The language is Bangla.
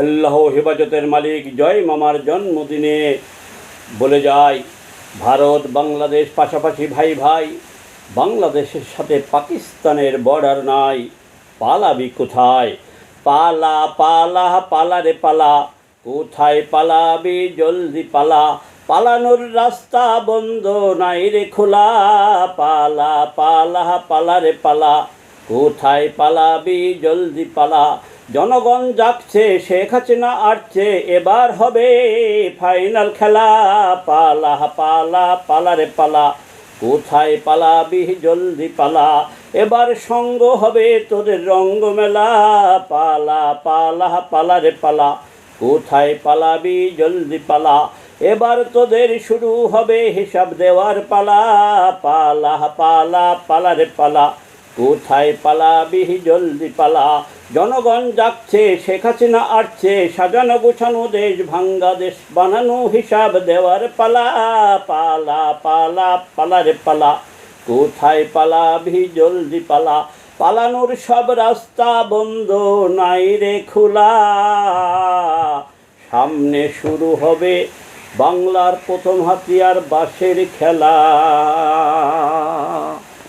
আল্লাহ হেফাজতের মালিক জয় মামার জন্মদিনে বলে যায়, ভারত বাংলাদেশ পাশাপাশি ভাই ভাই, বাংলাদেশের সাথে পাকিস্তানের বর্ডার নাই, পালাবি কোথায়? পালা পালা পালা রে পালা, কোথায় পালাবি জলদি পালা, পালানোর রাস্তা বন্ধ নাই রে খোলা, পালা পালা পালা রে পালা, কোথায় পালাবি জলদি পালা। জনগণ যাচ্ছে, শেখ হাসিনা আসছে, এবার হবে ফাইনাল খেলা, পালা পালা পালা রে পালা, কোথায় পালাবি জলদি পালা, এবার সঙ্গ হবে তোদের রঙ্গ মেলা, পালা পালা পালা রে পালা, কোথায় পালাবি জলদি পালা, এবার তোদের শুরু হবে হিসাব দেওয়ার পালা, পালা পালা পালা রে পালা, কোথায় পালাবি জলদি পালা। জনগণ যাচ্ছে, শেখ হাসিনা আসছে, সাজানো গোছানো দেশ ভাঙ্গা দেশ বানানো হিসাব দেওয়ার পালা, পালা পালা পালা রে পালা, কোথায় পালাবি জলদি পালা, পালানোর সব রাস্তা বন্ধ নাই রে খোলা, সামনে শুরু হবে বাংলার প্রথম হাতিয়ার বাঁশের খেলা।